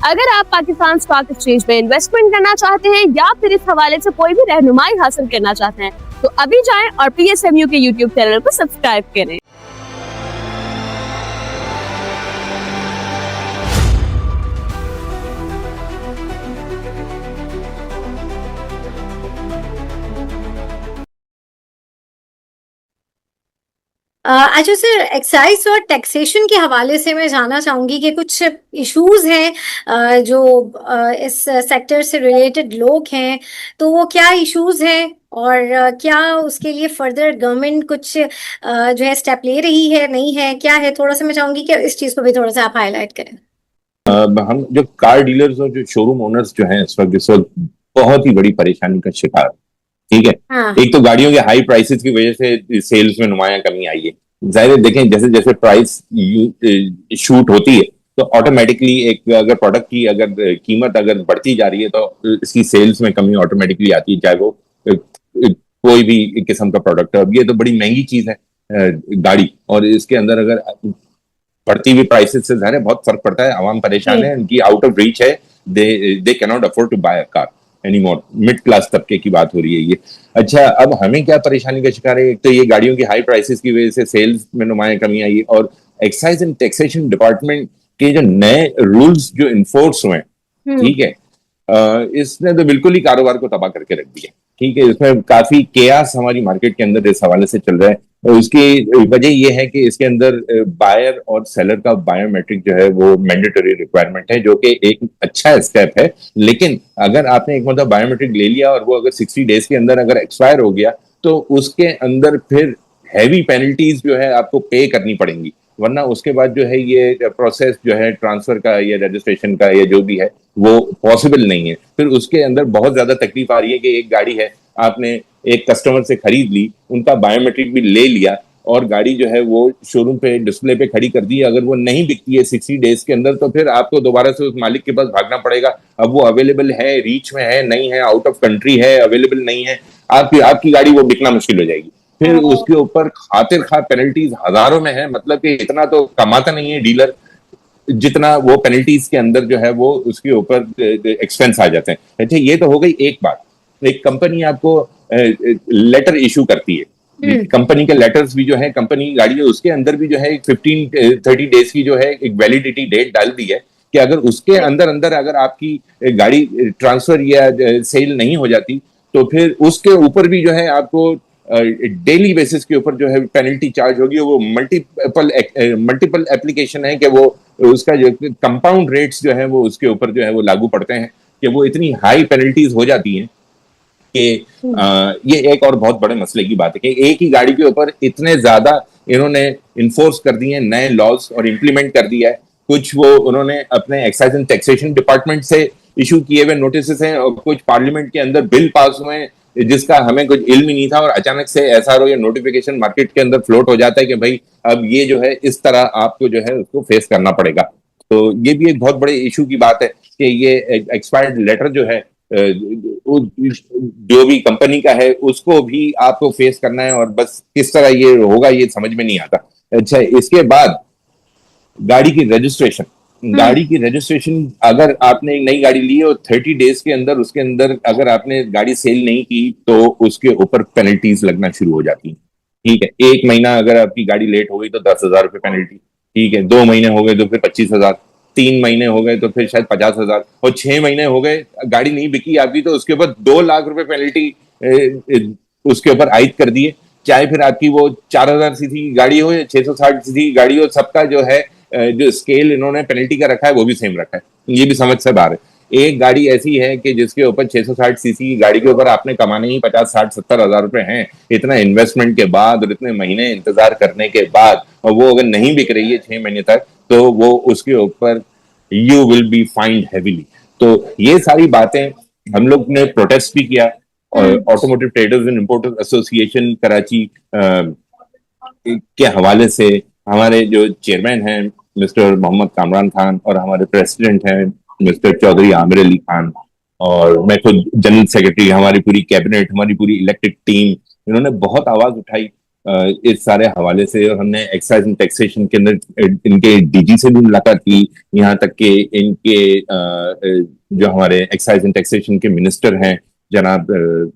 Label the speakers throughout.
Speaker 1: अगर आप Pakistan stock exchange में इन्वेस्टमेंट करना चाहते हैं या फिर इस हवाले से कोई भी रहनुमाई हासिल करना चाहते हैं तो अभी जाएं और PSMU के यूट्यूब चैनल को सब्सक्राइब करें।
Speaker 2: अच्छा सर, एक्साइज और टैक्सेशन के हवाले से मैं जानना चाहूँगी कि कुछ इश्यूज हैं जो इस सेक्टर से रिलेटेड लोग हैं, तो वो क्या इश्यूज हैं और क्या उसके लिए फर्दर गवर्नमेंट कुछ जो है स्टेप ले रही है, नहीं है, क्या है? थोड़ा सा मैं चाहूँगी कि इस चीज़ को भी थोड़ा सा आप हाईलाइट करें।
Speaker 3: हम जो कार डीलर्स और जो शोरूम ओनर्स जो हैं इस वक्त बहुत ही बड़ी परेशानी का शिकार, ठीक है।
Speaker 2: हाँ।
Speaker 3: एक तो गाड़ियों के हाई प्राइसेस की वजह से सेल्स में नुमाया कमी आई है। जाहिर देखें, जैसे जैसे प्राइस शूट होती है तो ऑटोमेटिकली एक अगर प्रोडक्ट की अगर कीमत अगर बढ़ती जा रही है तो इसकी सेल्स में कमी ऑटोमेटिकली आती है, चाहे वो कोई भी किस्म का प्रोडक्ट है। अब ये तो बड़ी महंगी चीज है गाड़ी, और इसके अंदर अगर बढ़ती हुई प्राइसेस से ज़ाहिर है बहुत फर्क पड़ता है। आवाम परेशान है, उनकी आउट ऑफ रीच है, they can not afford to buy a car anymore. Mid class तबके की बात हो रही है ये। अच्छा, अब हमें क्या परेशानी का शिकार है? एक तो ये गाड़ियों की हाई प्राइसेस की वजह से सेल्स में नुमाया कमी आई है, और एक्साइज एंड टैक्सेशन डिपार्टमेंट के जो नए रूल्स जो इन्फोर्स हुए, ठीक है, इसने तो बिल्कुल ही कारोबार को तबाह करके रख दिया। ठीक है, इसमें काफी केयास हमारी मार्केट के अंदर इस हवाले से चल रहा है। और उसकी वजह यह है कि इसके अंदर बायर और सेलर का बायोमेट्रिक जो है वो मैंडेटरी रिक्वायरमेंट है, जो कि एक अच्छा स्टेप है। लेकिन अगर आपने एक मतलब बायोमेट्रिक ले लिया और वो अगर 60 डेज के अंदर अगर एक्सपायर हो गया तो उसके अंदर फिर हैवी पेनल्टीज जो है आपको पे करनी पड़ेंगी, वरना उसके बाद जो है ये प्रोसेस जो है ट्रांसफर का या रजिस्ट्रेशन का या जो भी है वो पॉसिबल नहीं है। फिर उसके अंदर बहुत ज्यादा तकलीफ आ रही है कि एक गाड़ी है, आपने एक कस्टमर से खरीद ली, उनका बायोमेट्रिक भी ले लिया और गाड़ी जो है वो शोरूम पे डिस्प्ले पे खड़ी कर दी, अगर वो नहीं बिकती है 60 डेज के अंदर तो फिर आपको दोबारा से उस मालिक के पास भागना पड़ेगा। अब वो अवेलेबल है, रीच में है, नहीं है, आउट ऑफ कंट्री है, अवेलेबल नहीं है, आपकी गाड़ी वो बिकना मुश्किल हो जाएगी। फिर उसके ऊपर खातिर खा पेनल्टीज हजारों में है। मतलब कि इतना तो कमाता नहीं है डीलर जितना वो पेनल्टीज के अंदर जो है वो उसके ऊपर एक्सपेंस आ जाते हैं। अच्छा, ये तो हो गई एक बात। एक कंपनी आपको लेटर इशू करती है, कंपनी के लेटर्स भी जो है, कंपनी गाड़ी है उसके अंदर भी जो है 15-30 डेज की जो है एक वैलिडिटी डेट डाल दी है कि अगर उसके अंदर अंदर अगर आपकी गाड़ी ट्रांसफर या सेल नहीं हो जाती तो फिर उसके ऊपर भी जो है आपको डेली बेसिस के ऊपर जो है पेनल्टी चार्ज होगी। वो मल्टीपल एप्लीकेशन है कि वो उसका जो कंपाउंड रेट्स जो है वो उसके ऊपर जो है वो लागू पड़ते हैं कि वो इतनी हाई पेनल्टीज हो जाती हैं कि ये एक और बहुत बड़े मसले की बात है कि एक ही गाड़ी के ऊपर इतने ज्यादा इन्होंने इन्फोर्स कर दिए नए लॉज और इम्प्लीमेंट कर दिया है। कुछ वो उन्होंने अपने एक्साइज एंड टैक्सेशन डिपार्टमेंट से इशू किए हुए नोटिस हैं, और कुछ पार्लियामेंट के अंदर बिल पास हुए हैं जिसका हमें कुछ इल्म ही नहीं था, और अचानक से एसआरओ या नोटिफिकेशन मार्केट के अंदर फ्लोट हो जाता है कि भाई अब ये जो है इस तरह आपको जो है उसको फेस करना पड़ेगा। तो ये भी एक बहुत बड़े इशू की बात है कि ये एक्सपायर्ड लेटर जो है जो भी कंपनी का है उसको भी आपको फेस करना है, और बस किस तरह ये होगा ये समझ में नहीं आता। अच्छा, इसके बाद गाड़ी की रजिस्ट्रेशन, गाड़ी की रजिस्ट्रेशन अगर आपने एक नई गाड़ी ली है और 30 डेज के अंदर उसके अंदर अगर आपने गाड़ी सेल नहीं की तो उसके ऊपर पेनल्टीज लगना शुरू हो जाती है। ठीक है, 1 महीना अगर आपकी गाड़ी लेट हो गई तो 10,000 रुपये पेनल्टी, ठीक है, 2 महीने हो गए तो फिर 25,000, 3 महीने हो गए तो फिर शायद 50,000, और 6 महीने हो गए गाड़ी नहीं बिकी आपकी तो उसके ऊपर 2 लाख रुपए पेनल्टी उसके ऊपर आयद कर दिए। चाहे फिर आपकी वो 4,000 सीसी की गाड़ी हो या 660 सीसी की गाड़ी हो, सबका जो है जो स्केल इन्होंने पेनल्टी का रखा है वो भी सेम रखा है। ये भी समझ से बाहर है। एक गाड़ी ऐसी है कि जिसके ऊपर 660 सीसी की गाड़ी के ऊपर आपने कमाने ही 50-60-70 हज़ार रुपए हैं, इतना इन्वेस्टमेंट के बाद और इतने महीने इंतजार करने के बाद, और वो अगर नहीं बिक रही है 6 महीने तक तो वो उसके ऊपर you will be find heavily. तो ये सारी बातें हम लोग ने प्रोटेस्ट भी किया, और automotive traders and importers association Karachi के हवाले से हमारे जो चेयरमैन हैं मिस्टर मोहम्मद कामरान खान, और हमारे प्रेसिडेंट हैं मिस्टर चौधरी आमिर अली खान, और मैं खुद जनरल सेक्रेटरी, हमारी पूरी कैबिनेट, हमारी पूरी इलेक्टेड टीम, इन्होंने बहुत आवाज उठाई इस सारे हवाले से। और हमने एक्साइज एंड टैक्सेशन के अंदर इनके डीजी से भी मुलाकात की, यहाँ तक कि इनके जो हमारे एक्साइज एंड टैक्सेशन के मिनिस्टर हैं जनाब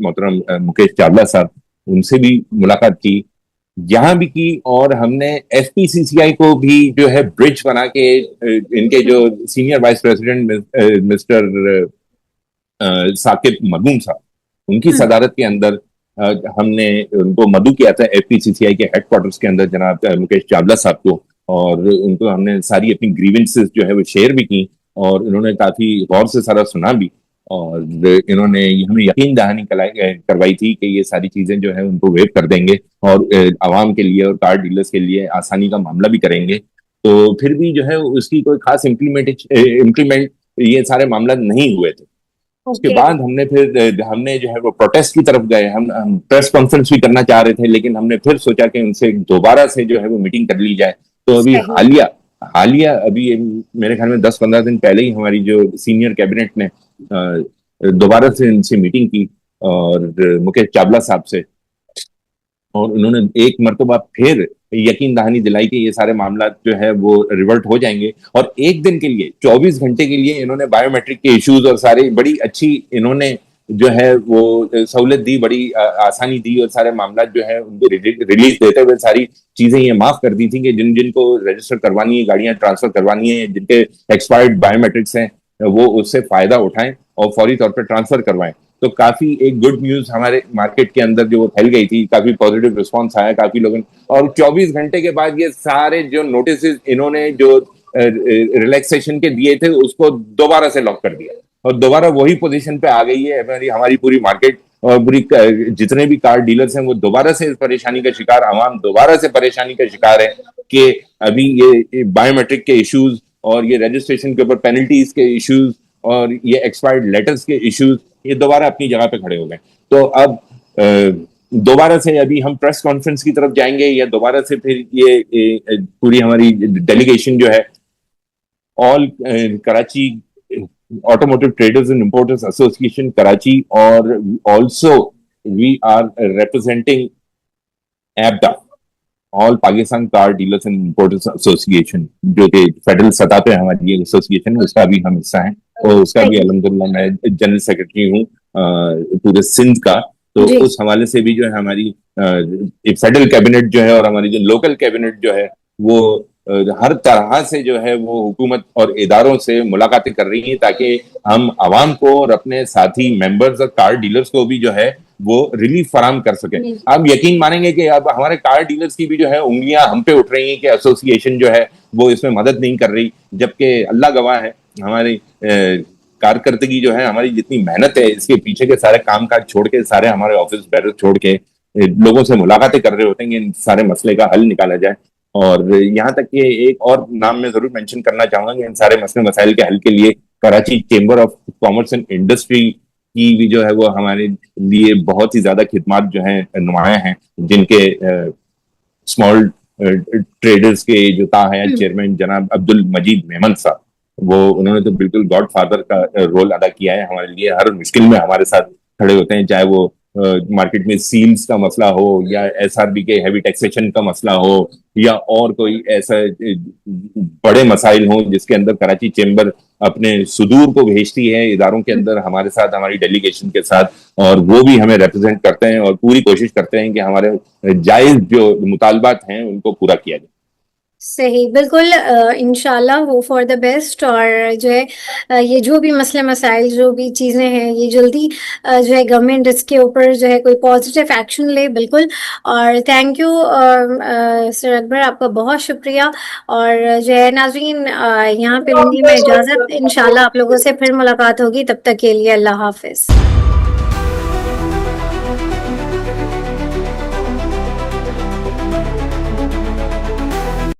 Speaker 3: मोहतरम मुकेश चावला साहब, उनसे भी मुलाकात की, यहाँ भी की। और हमने एफपीसीसीआई को भी जो है ब्रिज बना के इनके जो senior vice president mister Saqib Madoom साहब, उनकी सदारत के अंदर हमने उनको मदू किया था एफपीसीसीआई के हेडक्वार्टर्स के अंदर जनाब मुकेश चावला साहब को, और उनको हमने सारी अपनी ग्रीवेंसेस जो है वो शेयर भी की, और उन्होंने काफी गौर से सारा सुना भी, और इन्होंने हमें यकीन दहानी करवाई थी कि ये सारी चीजें जो है उनको वेव कर देंगे और आवाम के लिए और कार डीलर्स के लिए आसानी का मामला भी करेंगे। तो फिर भी जो है उसकी कोई खास इम्प्लीमेंट ये सारे मामला नहीं हुए थे। उसके बाद हमने जो है वो प्रोटेस्ट की तरफ गए। हम प्रेस कॉन्फ्रेंस भी करना चाह रहे थे, लेकिन हमने फिर सोचा कि उनसे दोबारा से जो है वो मीटिंग कर ली जाए। तो अभी हालिया अभी मेरे ख्याल में 10-15 दिन पहले ही हमारी जो सीनियर कैबिनेट ने दोबारा से इनसे मीटिंग की और मुकेश चावला साहब से, और उन्होंने एक मरतबा फिर यकीन दहानी दिलाई कि ये सारे मामला जो है वो रिवर्ट हो जाएंगे। और एक दिन के लिए 24 घंटे के लिए इन्होंने बायोमेट्रिक के इश्यूज और सारे बड़ी अच्छी इन्होंने जो है वो सहूलत दी, बड़ी आसानी दी, और सारे मामला जो है उनको रिलीज देते हुए सारी चीजें ये माफ कर दी थी कि जिनको रजिस्टर करवानी है, गाड़ियां ट्रांसफर करवानी है, जिनके एक्सपायर्ड बायोमेट्रिक्स हैं, वो उससे फायदा उठाएं और फौरी तौर पर ट्रांसफर करवाएं। तो काफी एक गुड न्यूज हमारे मार्केट के अंदर जो वो फैल गई थी, काफी पॉजिटिव रिस्पांस आया काफी लोगों। और 24 घंटे के बाद ये सारे जो नोटिस इन्होंने जो रिलैक्सेशन के दिए थे उसको दोबारा से लॉक कर दिया, और दोबारा वही पोजीशन पे आ गई है हमारी पूरी मार्केट, और पूरी जितने भी कार डीलर्स हैं वो दोबारा से इस परेशानी का शिकार, आवाम दोबारा से परेशानी का शिकार है कि अभी ये बायोमेट्रिक के इश्यूज और ये रजिस्ट्रेशन के ऊपर पेनल्टीज के इश्यूज और ये एक्सपायर्ड लेटर्स के इश्यूज ये दोबारा अपनी जगह पे खड़े हो गए। तो अब दोबारा से अभी हम प्रेस कॉन्फ्रेंस की तरफ जाएंगे, या दोबारा से फिर ये पूरी हमारी डेलीगेशन जो है all Karachi automotive traders and importers association Karachi, और also we are representing ABDA, all Pakistan car dealers and importers association, जो कि फेडरल सतह पे हमारी ये एसोसिएशन है, उसका भी हम हिस्सा हैं, और उसका भी अल्हम्दुलिल्लाह मैं जनरल सेक्रेटरी हूँ पूरे सिंध का। तो उस हवाले से भी जो है हमारी एक फेडरल कैबिनेट जो है और हमारी जो लोकल कैबिनेट जो है वो हर तरह से जो है वो हुकूमत और इदारों से मुलाकातें कर रही हैं, ताकि हम आवाम को और अपने साथी मेंबर्स और कार डीलर्स को भी जो है वो रिलीफ फराम कर सके। आप यकीन मानेंगे कि अब हमारे कार डीलर्स की भी जो है उंगलियां हम पे उठ रही हैं कि एसोसिएशन जो है वो इसमें मदद नहीं कर रही, जबकि अल्लाह गवाह है हमारी कारकर्दगी जो है, हमारी जितनी मेहनत है, इसके पीछे के सारे काम काज छोड़ के, सारे हमारे ऑफिस बैरर छोड़ के लोगों से मुलाकातें कर रहे होते हैं कि इन सारे मसले का हल निकाला जाए। और यहाँ तक कि एक और नाम मैं जरूर मेंशन करना चाहूंगा कि इन सारे मसले मसाइल के हल के लिए Karachi chamber of commerce and industry की भी जो है वो हमारे लिए बहुत ही ज्यादा खिदमात जो है नुमाया हैं, जिनके स्मॉल ट्रेडर्स के जो ताहयात चेयरमैन जनाब अब्दुल मजीद मेमन साहब, वो उन्होंने तो बिल्कुल गॉड फादर का रोल अदा किया है हमारे लिए। हर मुश्किल में हमारे साथ खड़े होते हैं, चाहे वो मार्केट में सील्स का मसला हो, या एसआरबी के हैवी टैक्सेशन का मसला हो, या और कोई ऐसा बड़े मसाइल हों जिसके अंदर कराची चेंबर अपने सुदूर को भेजती है इदारों के अंदर हमारे साथ, हमारी डेलीगेशन के साथ, और वो भी हमें रिप्रेजेंट करते हैं और पूरी कोशिश करते हैं कि हमारे जायज जो मुतालबात हैं उनको पूरा किया जाए।
Speaker 2: सही, बिल्कुल। इंशाल्लाह हो फॉर द बेस्ट। और जो है ये जो भी मसले मसाइल जो भी चीज़ें हैं ये जल्दी जो है गवर्नमेंट इसके ऊपर जो है कोई पॉजिटिव एक्शन ले, बिल्कुल। और थैंक यू सर अकबर, आपका बहुत शुक्रिया। और जो है नाज़रीन यहाँ पे लूंगी मैं इजाज़त, इंशाल्लाह आप लोगों से फिर मुलाकात होगी, तब तक के लिए अल्लाह हाफिज़।